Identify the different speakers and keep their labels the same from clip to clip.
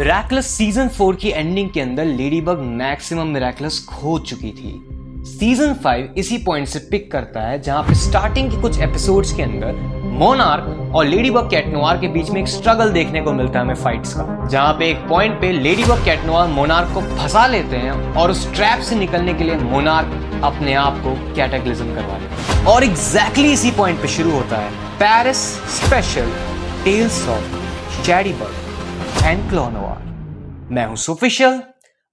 Speaker 1: मिराकलस season 4 की ending के अंदर लेडीबग मैक्सिमम मिराकलस खो चुकी थी। सीजन 5 इसी पॉइंट से पिक करता है जहां पे स्टार्टिंग के कुछ एपिसोड्स के अंदर मोनार्क और लेडीबग कैट नोवार के बीच में एक स्ट्रगल देखने को मिलता है हमें फाइट्स का, जहां पे एक पॉइंट पे लेडीबग कैट नोवार मोनार्क को फंसा लेते हैं और उस ट्रैप से निकलने के लिए मोनार्क अपने आप को कैटाक्लिज्म करवा लेते हैं। और एग्जैक्टली इसी पॉइंट पे शुरू होता है Paris special tales of shadybug and claw noir. मैं हूं सुफिशियल,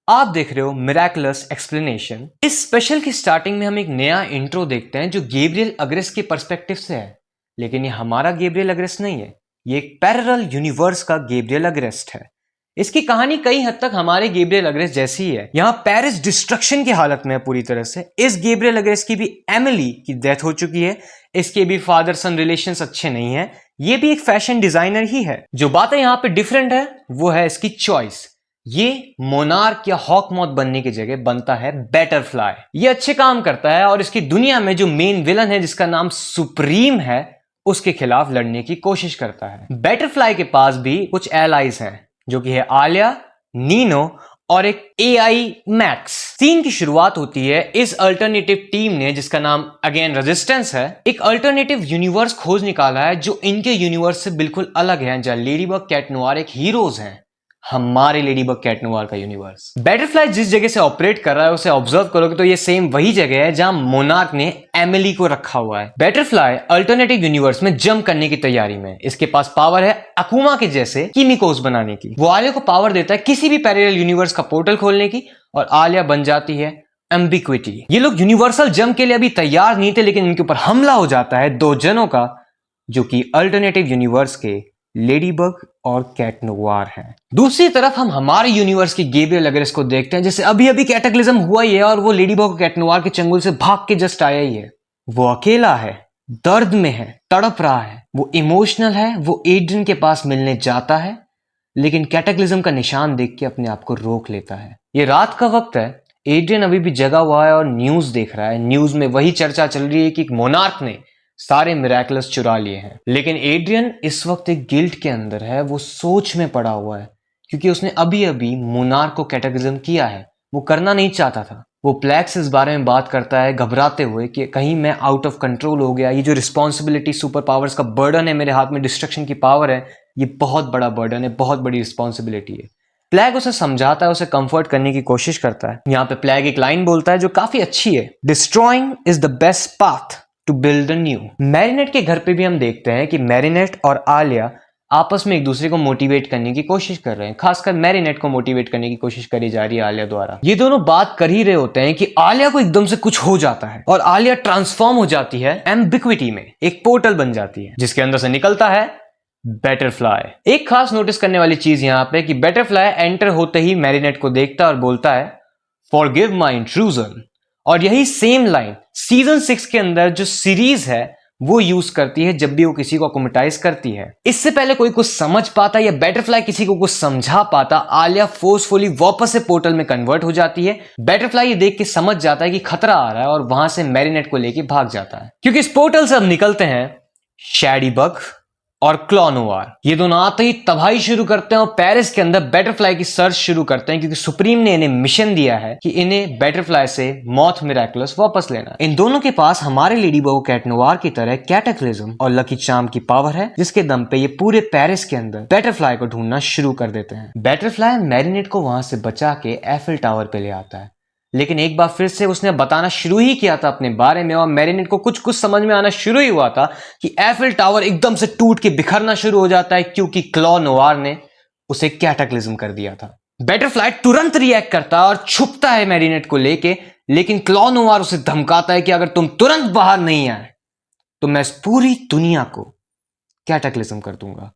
Speaker 1: आप देख रहे हो मिराकुलस एक्सप्लेनेशन। इस स्पेशल की स्टार्टिंग में हम एक नया इंट्रो देखते हैं जो गैब्रियल अग्रेस्ट के पर्सपेक्टिव से है, लेकिन ये हमारा गैब्रियल अग्रेस्ट नहीं है, ये एक पैरेलल यूनिवर्स का गैब्रियल अग्रेस्ट है। इसकी कहानी कई हद तक हमारे गैब्रियल अग्रेस्ट जैसी ही है। यहाँ पेरिस डिस्ट्रक्शन की हालत में है पूरी तरह से। इस गैब्रियल अग्रेस्ट की भी एमिली की डेथ हो चुकी है, इसके भी फादर सन रिलेशंस अच्छे नहीं है, ये भी एक फैशन डिजाइनर ही है। जो बातें यहाँ पे डिफरेंट है वो है इसकी चॉइस। ये मोनार्क या हॉक मॉथ बनने की जगह बनता है बटरफ्लाई। ये अच्छे काम करता है और इसकी दुनिया में जो मेन विलन है जिसका नाम सुप्रीम है उसके खिलाफ लड़ने की कोशिश करता है। बटरफ्लाई के पास भी कुछ एलाइज हैं जो कि है आलिया, नीनो और एक AI मैक्स। सीन की शुरुआत होती है इस अल्टरनेटिव टीम ने जिसका नाम अगेन रेजिस्टेंस है, एक अल्टरनेटिव यूनिवर्स खोज निकाला है जो इनके यूनिवर्स से बिल्कुल अलग है, जहां लेडीबग कैट नोवार एक हीरोज हैं, हमारे लेडीबग कैट नोवार का यूनिवर्स। बटरफ्लाई जिस जगह से ऑपरेट कर रहा है उसे ऑब्जर्व करोगे तो ये सेम वही जगह है जहां मोनार्क ने एमिली को रखा हुआ है। बटरफ्लाई अल्टरनेटिव यूनिवर्स में जंप करने की तैयारी में, इसके पास पावर है अकुमा के जैसे कीमिकोस बनाने की। वो आलिया को पावर देता है किसी भी पैरेलल यूनिवर्स का पोर्टल खोलने की और आलिया बन जाती है एम्बिक्विटी। ये लोग यूनिवर्सल जंप के लिए अभी तैयार नहीं थे, लेकिन इनके ऊपर हमला हो जाता है दो जनों का जो कि अल्टरनेटिव यूनिवर्स के लेडीबग और कैट नोवार हैं। दूसरी तरफ हम हमारे यूनिवर्स की गैब्रियल अग्रेस्ट को देखते हैं, जैसे अभी अभी कैटाक्लिज्म हुआ ही है और वो लेडीबग और कैट नोवार के चंगुल से भाग के जस्ट आया ही है। वो अकेला है, दर्द में है, तड़प रहा है, वो इमोशनल है। वो एड्रियन के पास मिलने जाता है लेकिन कैटाक्लिज्म का निशान देख के अपने आप को रोक लेता है। ये रात का वक्त है, एड्रियन अभी भी जगा हुआ है और न्यूज देख रहा है। न्यूज में वही चर्चा चल रही है कि मोनार्क ने सारे मिराकुलस चुरा लिए हैं, लेकिन एड्रियन इस वक्त एक गिल्ट के अंदर है। वो सोच में पड़ा हुआ है क्योंकि उसने अभी अभी मोनार्क को कैटाक्लिज्म किया है, वो करना नहीं चाहता था। वो प्लेक्स इस बारे में बात करता है घबराते हुए कि कहीं मैं आउट ऑफ कंट्रोल हो गया, ये जो रिस्पॉन्सिबिलिटी सुपर पावर्स का बर्डन है मेरे हाथ में, डिस्ट्रक्शन की पावर है, ये बहुत बड़ा बर्डन है, बहुत बड़ी रिस्पॉन्सिबिलिटी है। प्लैग उसे समझाता है, उसे कंफर्ट करने की कोशिश करता है। यहाँ पे प्लैग एक लाइन बोलता है जो काफी अच्छी है, destroying is the best path to build a new. Marinette के घर पे भी हम देखते हैं कि मैरिनेट और आलिया आपस में एक दूसरे को मोटिवेट करने की कोशिश कर रहे हैं, खासकर मैरिनेट को मोटिवेट करने की कोशिश करी जा रही है आलिया द्वारा। ये दोनों बात कर ही रहे होते हैं कि आलिया को एकदम से कुछ हो जाता है और आलिया ट्रांसफॉर्म हो जाती है एम्बिक्विटी में, एक पोर्टल बन जाती है जिसके अंदर से निकलता है बटरफ्लाई। एक खास नोटिस करने वाली चीज यहां पे कि बटरफ्लाई एंटर होते ही मैरिनेट को देखता है और बोलता है फॉरगिव माय इंट्रूजन। और यही सेम लाइन सीजन 6 के अंदर जो सीरीज है वो यूज करती है जब भी वो किसी को अकोमेटाइज करती है। इससे पहले कोई कुछ समझ पाता या बटरफ्लाई किसी को कुछ समझा पाता, आलिया फोर्सफुली वापस से पोर्टल में कन्वर्ट हो जाती है। बटरफ्लाई ये देख के समझ जाता है कि खतरा आ रहा है और वहां से मैरिनेट को लेके भाग जाता है, क्योंकि इस पोर्टल से अब निकलते हैं शैडीबग और क्लॉ नोवार। ये दोनों आते ही तबाही शुरू करते हैं और पेरिस के अंदर बटरफ्लाई की सर्च शुरू करते हैं, क्योंकि सुप्रीम ने इन्हें मिशन दिया है कि इन्हें बटरफ्लाई से मॉथ मिराकुलस वापस लेना। इन दोनों के पास हमारे लेडीबग और कैट नोवार की तरह कैटाक्लिज्म और लकी चार्म की पावर है, जिसके दम पे ये पूरे पेरिस के अंदर बटरफ्लाई को ढूंढना शुरू कर देते हैं। बटरफ्लाई मैरिनेट को वहां से बचा के एफिल टावर पे ले आता है, लेकिन एक बार फिर से उसने बताना शुरू ही किया था अपने बारे में और मैरिनेट को कुछ कुछ समझ में आना शुरू ही हुआ था कि एफिल टावर एकदम से टूट के बिखरना शुरू हो जाता है क्योंकि क्लॉ नोवार ने उसे कैटाक्लिज्म कर दिया था। बटरफ्लाई तुरंत रिएक्ट करता है और छुपता है मैरिनेट को लेके, लेकिन क्लॉ नोवार उसे धमकाता है कि अगर तुम तुरंत बाहर नहीं आए तो मैं इस पूरी दुनिया को कैटाक्लिज्म कर दूंगा।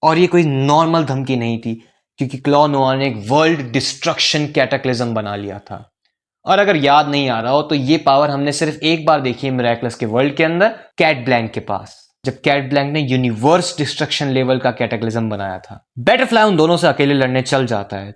Speaker 1: और ये कोई नॉर्मल धमकी नहीं थी, क्योंकि क्लॉ नोवार ने एक वर्ल्ड डिस्ट्रक्शन कैटाक्लिज्म बना लिया था। और अगर याद नहीं आ रहा हो तो ये पावर हमने सिर्फ एक बार देखी है मिराकुलस के वर्ल्ड के अंदर, कैट ब्लैंक के पास, जब कैट ब्लैंक ने यूनिवर्स डिस्ट्रक्शन लेवल का कैटाक्लिज्म बनाया था। बटरफ्लाई उन दोनों से अकेले लड़ने चल जाता है,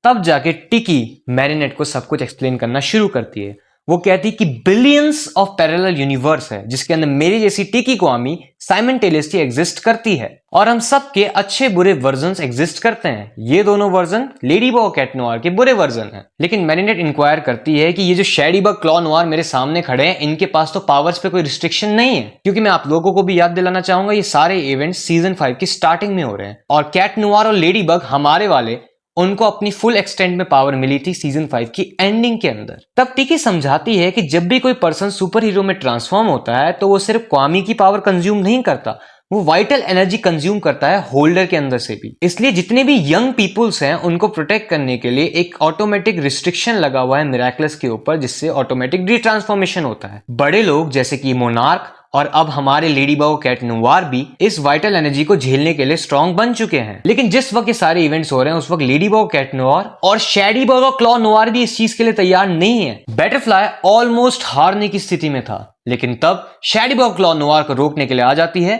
Speaker 1: तब जाके टिकी मैरिनेट को सब कुछ एक्सप्लेन करना शुरू करती है। वो कहती कि बिलियंस ऑफ पैरेलल यूनिवर्स है जिसके अंदर मेरी जैसी टिकी क्वामी साइमल्टेनियसली एग्जिस्ट करती है और हम सबके अच्छे बुरे वर्जन्स एग्जिस्ट करते हैं। ये दोनों वर्जन लेडी बग और कैट नोवार के बुरे वर्जन हैं। लेकिन मैरिनेट इंक्वायर करती है कि ये जो शैडी बग क्लॉ नोवार मेरे सामने खड़े हैं, इनके पास तो पावर्स पे कोई रिस्ट्रिक्शन नहीं है, क्योंकि मैं आप लोगों को भी याद दिलाना चाहूंगा ये सारे इवेंट्स सीजन 5 की स्टार्टिंग में हो रहे हैं और कैट नोवार और लेडी बग हमारे वाले उनको अपनी फुल एक्सटेंट में पावर मिली थी सीजन 5 की एंडिंग के अंदर। तब टिकी समझाती है कि जब भी कोई पर्सन सुपर हीरो में ट्रांसफॉर्म होता है तो वो सिर्फ क्वामी की पावर कंज्यूम नहीं करता, वो वाइटल एनर्जी कंज्यूम करता है होल्डर के अंदर से भी। इसलिए जितने भी यंग पीपुल्स हैं उनको प्रोटेक्ट करने के लिए एक ऑटोमेटिक रिस्ट्रिक्शन लगा हुआ है मिराकलस के ऊपर, जिससे ऑटोमेटिक रीट्रांसफॉर्मेशन होता है। बड़े लोग जैसे कि मोनार्क और अब हमारे लेडी बग और कैट नोवार भी इस वाइटल एनर्जी को झेलने के लिए स्ट्रांग बन चुके हैं। लेकिन जिस वक्त ये सारे इवेंट्स हो रहे हैं उस वक्त लेडी बग, कैट नोवार और शैडी बग और क्लॉ नोवार भी इस चीज के लिए तैयार नहीं है। बटरफ्लाई ऑलमोस्ट हारने की स्थिति में था, लेकिन तब शैडी बग और क्लॉ नोवार को रोकने के लिए आ जाती है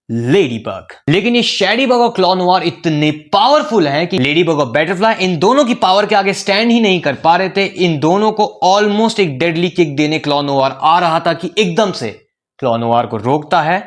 Speaker 1: लेडी बग। लेकिन ये शैडी बग और क्लॉ नोवार इतने पावरफुल हैं कि लेडी बग और बटरफ्लाई इन दोनों की पावर के आगे स्टैंड ही नहीं कर पा रहे थे। इन दोनों को ऑलमोस्ट एक डेडली किक देने क्लॉ नोवार आ रहा था कि एकदम से क्लॉ नोवार को रोकता है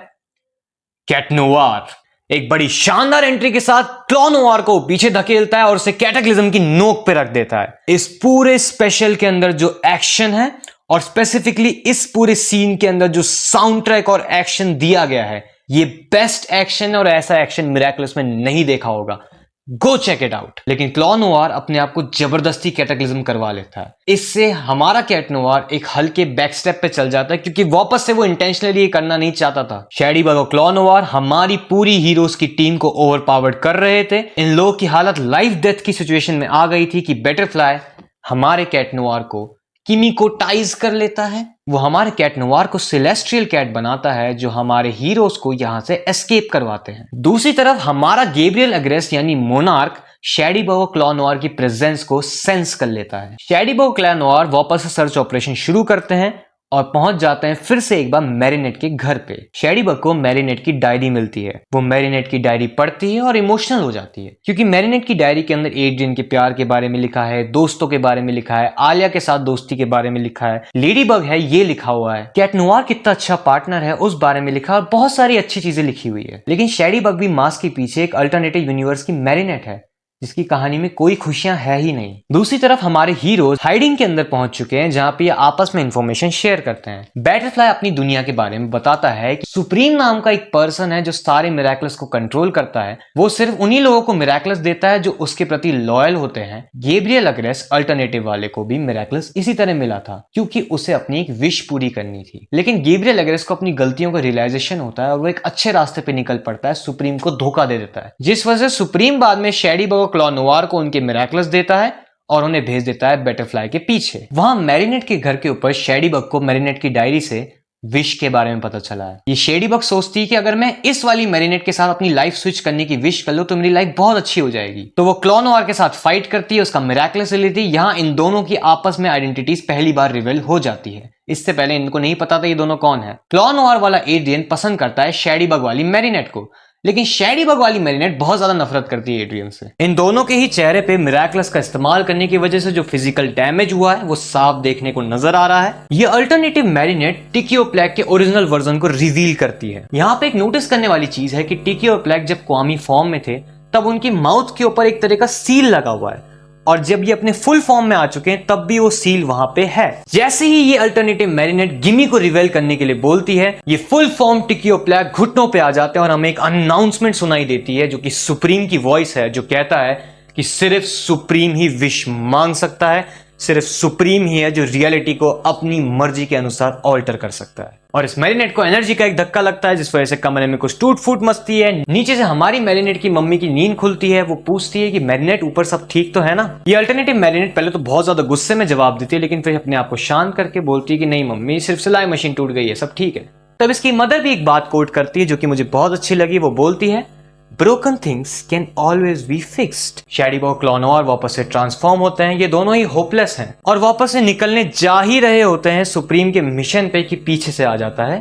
Speaker 1: कैट नोवार। एक बड़ी शानदार एंट्री के साथ क्लॉ नोवार को पीछे धकेलता है और उसे कैटाक्लिज्म की नोक पे रख देता है। इस पूरे स्पेशल के अंदर जो एक्शन है और स्पेसिफिकली इस पूरे सीन के अंदर जो साउंड ट्रैक और एक्शन दिया गया है, ये बेस्ट एक्शन और ऐसा एक्शन मिराकलस में नहीं देखा होगा। Go check it out. लेकिन क्लॉ नोवार अपने आप को जबरदस्ती कैटाक्लिज्म करवा लेता है। इससे हमारा कैट नोवार एक हल्के बैक स्टेप पे चल जाता है, क्योंकि वापस से वो इंटेंशनली ये करना नहीं चाहता था। शैडी बग और क्लॉ नोवार हमारी पूरी हीरोज की टीम को ओवरपावर्ड कर रहे थे। इन लोगों की हालत लाइफ डेथ की सिचुएशन में आ गई थी कि बटरफ्लाई हमारे कैट नोवार को किमिकोटाइज कर लेता है। वो हमारे कैट नोवार को सेलेस्ट्रियल कैट बनाता है जो हमारे हीरोज को यहां से एस्केप करवाते हैं। दूसरी तरफ हमारा गैब्रियल अग्रेस यानी मोनार्क शैडी बग और क्लॉ नोवार की प्रेजेंस को सेंस कर लेता है। शैडी बग और क्लॉ नोवार वापस से सर्च ऑपरेशन शुरू करते हैं और पहुंच जाते हैं फिर से एक बार मैरिनेट के घर पे। शैडी बग को मैरिनेट की डायरी मिलती है। वो मैरिनेट की डायरी पढ़ती है और इमोशनल हो जाती है, क्योंकि मैरिनेट की डायरी के अंदर एड्रियन के प्यार के बारे में लिखा है, दोस्तों के बारे में लिखा है, आलिया के साथ दोस्ती के बारे में लिखा है, लेडी बग है ये लिखा हुआ है, कैट नोवार कितना अच्छा पार्टनर है उस बारे में लिखा है और बहुत सारी अच्छी चीजें लिखी हुई है। लेकिन शैडी बग भी मास्क के पीछे एक अल्टरनेटिव यूनिवर्स की मैरिनेट है जिसकी कहानी में कोई खुशियां है ही नहीं। दूसरी तरफ हमारे हीरोज हाइडिंग के अंदर पहुंच चुके हैं जहां पे ये आपस में इंफॉर्मेशन शेयर करते हैं। बटरफ्लाई अपनी दुनिया के बारे में बताता है कि सुप्रीम नाम का एक पर्सन है जो सारे मिराकल्स को कंट्रोल करता है। वो सिर्फ उन्हीं लोगों को मिराकल्स देता है जो उसके प्रति लॉयल होते हैं। गैब्रियल अग्रेस अल्टरनेटिव वाले को भी मिराकल्स इसी तरह मिला था क्योंकि उसे अपनी एक विश पूरी करनी थी। लेकिन गैब्रियल अग्रेस को अपनी गलतियों का रियलाइजेशन होता है और वो एक अच्छे रास्ते पे निकल पड़ता है, सुप्रीम को धोखा दे देता है, जिस वजह से सुप्रीम बाद में शैडी बग क्लॉ नोवार को उनके मिराकल्स देता है और उन्हें भेज देता है बटरफ्लाई के पीछे। वहां मैरिनेट के घर के ऊपर शैडी बग को मैरिनेट की डायरी से विश के बारे में पता चला है। ये शैडी बग सोचती है कि अगर मैं इस वाली मैरिनेट के साथ अपनी लाइफ स्विच करने की विश कर लूं तो मेरी लाइफ बहुत अच्छी हो जाएगी। तो वो क्लॉ नोवार के साथ फाइट करती है, उसका मिराकलस एबिलिटी। यहां इन दोनों की आपस में आइडेंटिटीज पहली बार रिवील हो जाती है। इससे पहले इनको नहीं पता था ये दोनों कौन है। क्लॉ नोवार वाला एड्रियन पसंद करता है शैडी बग वाली मैरिनेट को, लेकिन शैडी बग वाली मैरिनेट बहुत ज्यादा नफरत करती है एड्रियन से। इन दोनों के ही चेहरे पे मिराकलस का इस्तेमाल करने की वजह से जो फिजिकल डैमेज हुआ है वो साफ देखने को नजर आ रहा है। ये अल्टरनेटिव मैरिनेट टिकी और प्लैग के ओरिजिनल वर्जन को रिवील करती है। यहाँ पे एक नोटिस करने वाली चीज है कि टिकी और प्लैग जब क्वामी फॉर्म में थे तब उनकी माउथ के ऊपर एक तरह का सील लगा हुआ है, और जब ये अपने फुल फॉर्म में आ चुके हैं तब भी वो सील वहां पे है। जैसे ही ये अल्टरनेटिव मैरिनेट गिमी को रिवेल करने के लिए बोलती है, ये फुल फॉर्म टिकी और प्लैग घुटनों पे आ जाते हैं और हमें एक अनाउंसमेंट सुनाई देती है जो कि सुप्रीम की वॉइस है, जो कहता है कि सिर्फ सुप्रीम ही विश मांग सकता है, सिर्फ सुप्रीम ही है जो रियलिटी को अपनी मर्जी के अनुसार ऑल्टर कर सकता है। और इस मैरिनेट को एनर्जी का एक धक्का लगता है जिस वजह से कमरे में कुछ टूट फूट मचती है। नीचे से हमारी मैरिनेट की मम्मी की नींद खुलती है। वो पूछती है कि मैरिनेट ऊपर सब ठीक तो है ना। ये अल्टरनेटिव मैरिनेट पहले तो बहुत ज्यादा गुस्से में जवाब देती है, लेकिन फिर अपने आप को शांत करके बोलती है कि नहीं मम्मी, सिर्फ सिलाई मशीन टूट गई है, सब ठीक है। तब इसकी मदर भी एक बात कोट करती है जो कि मुझे बहुत अच्छी लगी। वो बोलती है broken things can always be fixed. Shadybug Claw Noir वापस से ट्रांसफॉर्म होते हैं। ये दोनों ही होपलेस हैं और वापस से निकलने जा ही रहे होते हैं सुप्रीम के मिशन पे कि पीछे से आ जाता है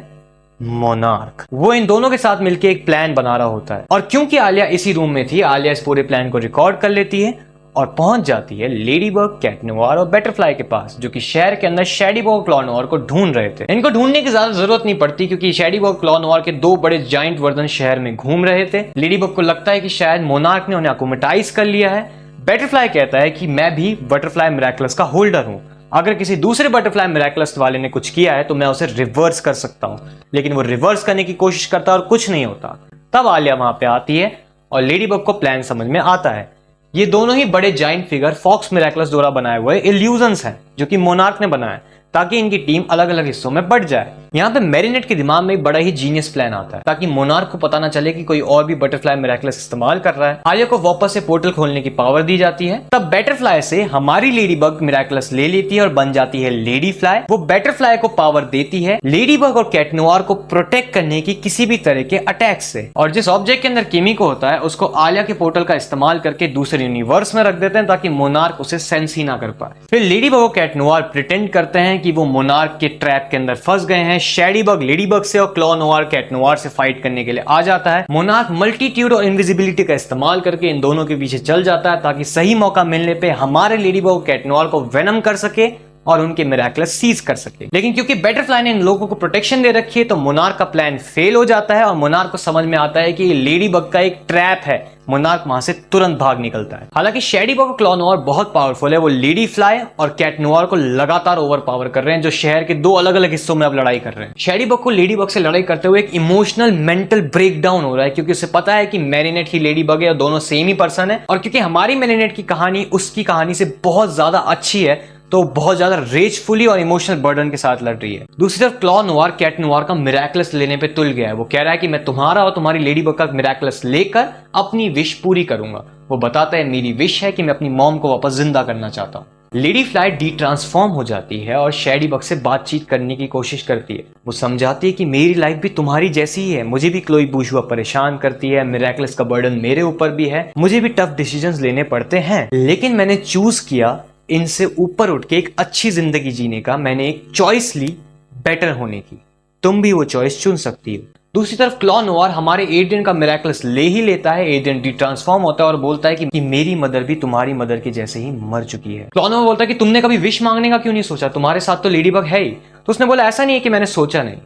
Speaker 1: मोनार्क। वो इन दोनों के साथ मिलकर एक प्लान बना रहा होता है और क्योंकि आलिया इसी रूम में थी, आलिया इस पूरे प्लान को रिकॉर्ड कर लेती है और पहुंच जाती है लेडी बग, कैट नोवार और बटरफ्लाई के पास, जो कि शहर के अंदर शैडी बग और क्लॉ नोवार को ढूंढ रहे थे। इनको ढूंढने की ज्यादा जरूरत नहीं पड़ती क्योंकि शैडी बग और क्लॉ नोवार के दो बड़े जाइंट वर्जन शहर में घूम रहे थे। लेडी बग को लगता है कि शायद मोनार्क ने उन्हें अकोमेटाइज कर लिया है। बटरफ्लाई कहता है कि मैं भी बटरफ्लाई मिरेकल्स का होल्डर हूं, अगर किसी दूसरे बटरफ्लाई मिरेकल्स वाले ने कुछ किया है तो मैं उसे रिवर्स कर सकता हूं। लेकिन वो रिवर्स करने की कोशिश करता है और कुछ नहीं होता। तब आलिया वहां पे आती है और लेडी बग को प्लान समझ में आता है। ये दोनों ही बड़े जाइंट फिगर फॉक्स मिरेकल्स द्वारा बनाए हुए इल्यूजन्स हैं जो कि मोनार्क ने बनाया ताकि इनकी टीम अलग अलग हिस्सों में बढ़ जाए। यहाँ पे मैरिनेट के दिमाग में बड़ा ही जीनियस प्लान आता है ताकि मोनार्क को पता ना चले कि कोई और भी बटरफ्लाई मिरेकल्स इस्तेमाल कर रहा है। आलिया को वापस से पोर्टल खोलने की पावर दी जाती है। तब बटरफ्लाई से हमारी लेडी बग मिरेकल्स ले लेती है और बन जाती है लेडी फ्लाई। वो बटरफ्लाई को पावर देती है लेडी बग और कैट नोवार को प्रोटेक्ट करने की किसी भी तरह के अटैक से। और जिस ऑब्जेक्ट के अंदर किमिको होता है उसको आलिया के पोर्टल का इस्तेमाल करके दूसरे यूनिवर्स में रख देते हैं ताकि मोनार्क उसे सेंस ही ना कर पाए। फिर लेडी बग और कैट नोवार प्रिटेंड करते हैं कि वो मोनार्क के ट्रैप के अंदर फंस गए हैं। शैडी बग लेडी बग से और क्लॉ नोवार कैट नोवार से फाइट करने के लिए आ जाता है। मोनार्क मल्टीट्यूड और इनविजिबिलिटी का इस्तेमाल करके इन दोनों के पीछे चल जाता है ताकि सही मौका मिलने पे हमारे लेडी बग और कैट नोवार को वेनम कर सके और उनके मिरेकल्स सीज कर सके। लेकिन क्योंकि बटरफ्लाई ने इन लोगों को प्रोटेक्शन दे रखी है तो मोनार्क का प्लान फेल हो जाता है और मोनार्क को समझ में आता है कि लेडी बग का एक ट्रैप है। मोनार्क वहां से तुरंत भाग निकलता है। हालांकि शैडी बग और क्लॉ नोवार बहुत पावरफुल है। वो लेडी फ्लाई और कैट नोवार को लगातार ओवर पावर कर रहे हैं जो शहर के दो अलग अलग हिस्सों में अब लड़ाई कर रहे हैं। शैडी बग को लेडी बग से लड़ाई करते हुए एक इमोशनल मेंटल ब्रेकडाउन हो रहा है क्योंकि उसे पता है कि मैरिनेट ही लेडी बग है और दोनों सेम ही पर्सन है। और क्योंकि हमारी मैरिनेट की कहानी उसकी कहानी से बहुत ज्यादा अच्छी है तो बहुत ज्यादा रेजफुली और इमोशनल बर्डन के साथ लड़ रही है। दूसरी तरफ क्लॉ नोवार कैट नोवार का मिरेकल्स लेने पे तुल गया है। वो कह रहा है कि मैं तुम्हारा और तुम्हारी लेडी बग का मिरेकल्स लेकर अपनी विश पूरी करूंगा। वो बताता है मेरी विश है कि मैं अपनी मॉम को वापस जिंदा करना चाहता हूँ। लेडी फ्लाई डी ट्रांसफॉर्म हो जाती है और शैडी बग से बातचीत करने की कोशिश करती है। वो समझाती है कि मेरी लाइफ भी तुम्हारी जैसी ही है, मुझे भी क्लोई बूशुआ परेशान करती है, मिरेकल्स का बर्डन मेरे ऊपर भी है, मुझे भी टफ डिसीजंस लेने पड़ते हैं, लेकिन मैंने चूज किया इनसे ऊपर उठ के एक अच्छी जिंदगी जीने का। मैंने एक चॉइस ली बेटर होने की, तुम भी वो चॉइस चुन सकती हो। दूसरी तरफ क्लॉ नोवार हमारे एड्रियन का मिरेकल्स ले ही लेता है। एड्रियन डी ट्रांसफॉर्म होता है और बोलता है कि मेरी मदर भी तुम्हारी मदर के जैसे ही मर चुकी है। क्लॉ नोवार बोलता है कि तुमने कभी विश मांगने का क्यों नहीं सोचा, तुम्हारे साथ तो लेडी बग है ही। तो उसने बोला ऐसा नहीं है कि मैंने सोचा नहीं,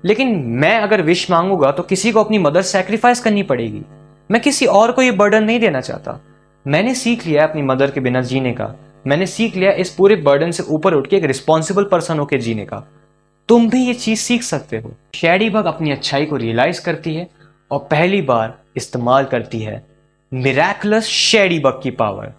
Speaker 1: लेकिन मैं अगर विश मांगूंगा तो किसी को अपनी मदर सैक्रिफाइस करनी पड़ेगी। मैं किसी और को ये बर्डन नहीं देना चाहता। मैंने सीख लिया अपनी मदर के बिना जीने का। मैंने सीख लिया इस पूरे बर्डन से ऊपर उठ के एक रिस्पॉन्सिबल पर्सन होकर जीने का। तुम भी ये चीज सीख सकते हो। शैडी बग अपनी अच्छाई को रियलाइज करती है और पहली बार इस्तेमाल करती है मिरेकलस शैडी बग की पावर,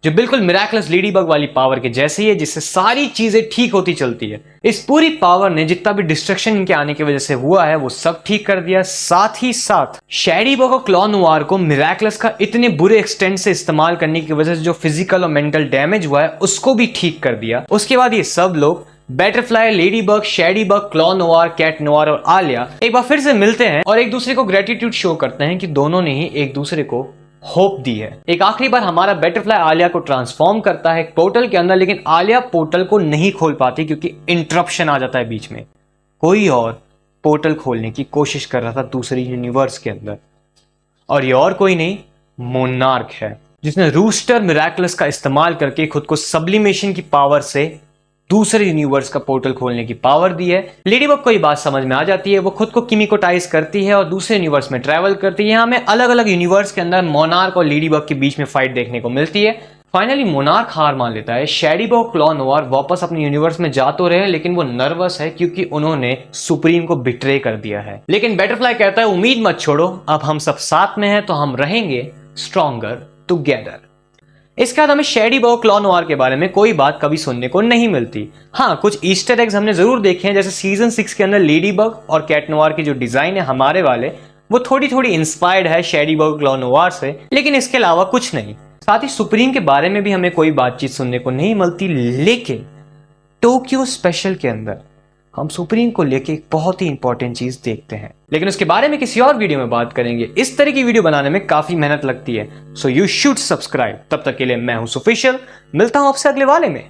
Speaker 1: जो बिल्कुल मिरेकलस लेडी बग वाली पावर के जैसे ही है, जिससे सारी चीजें ठीक होती चलती है। इस पूरी पावर ने जितना भी डिस्ट्रक्शन इनके आने की वजह से हुआ है वो सब ठीक कर दिया। साथ ही साथ शैडी बग और क्लॉ नोवार को मिरेकलस का इतने बुरे एक्सटेंट से इस्तेमाल करने की वजह से जो फिजिकल और मेंटल डैमेज हुआ है उसको भी ठीक कर दिया। उसके बाद ये सब लोग butterfly, Ladybug, Shadybug, Claw Noir, Cat Noir और आलिया एक बार फिर से मिलते हैं और एक दूसरे को ग्रेटिट्यूड शो करते हैं कि दोनों ने ही एक दूसरे को होप दी है। एक आखिरी बार हमारा बटरफ्लाई आलिया को ट्रांसफॉर्म करता है पोर्टल के अंदर, लेकिन आलिया पोर्टल को नहीं खोल पाती क्योंकि इंटरप्शन आ जाता है बीच में। कोई और पोर्टल खोलने की कोशिश कर रहा था दूसरी यूनिवर्स के अंदर, और ये और कोई नहीं मोनार्क है, जिसने रूस्टर मिरेकल्स का इस्तेमाल करके खुद को सब्लिमेशन की पावर से दूसरे यूनिवर्स का पोर्टल खोलने की पावर दी है। लेडी बग को ये बात समझ में आ जाती है। वो खुद को किमिकोटाइज करती है और दूसरे यूनिवर्स में ट्रैवल करती है। हमें अलग अलग यूनिवर्स के अंदर मोनार्क और लेडी बग के बीच में फाइट देखने को मिलती है। फाइनली मोनार्क हार मान लेता है। शैडी बग, क्लॉ नोवार वापस अपने यूनिवर्स में जा तो रहे, लेकिन वो नर्वस है क्योंकि उन्होंने सुप्रीम को बिट्रे कर दिया है। लेकिन बटरफ्लाई कहता है उम्मीद मत छोड़ो, अब हम सब साथ में हैं तो हम रहेंगे स्ट्रॉन्गर टुगेदर। इसके बाद हमें शैडी बग, क्लॉ नोवार के बारे में कोई बात कभी सुनने को नहीं मिलती। हाँ, कुछ ईस्टर एग्स हमने जरूर देखे हैं, जैसे सीजन 6 के अंदर लेडी बग और कैट नोवार की जो डिजाइन है हमारे वाले, वो थोड़ी थोड़ी इंस्पायर्ड है शैडी बग, क्लॉ नोवार से, लेकिन इसके अलावा कुछ नहीं। साथ ही सुप्रीम के बारे में भी हमें कोई बातचीत सुनने को नहीं मिलती। लेकिन टोक्यो स्पेशल के अंदर हम सुप्रीम को लेके एक बहुत ही इंपॉर्टेंट चीज देखते हैं, लेकिन उसके बारे में किसी और वीडियो में बात करेंगे। इस तरह की वीडियो बनाने में काफी मेहनत लगती है, सो यू शुड सब्सक्राइब। तब तक के लिए मैं हूं सुफिशियल, मिलता हूं आपसे अगले वाले में।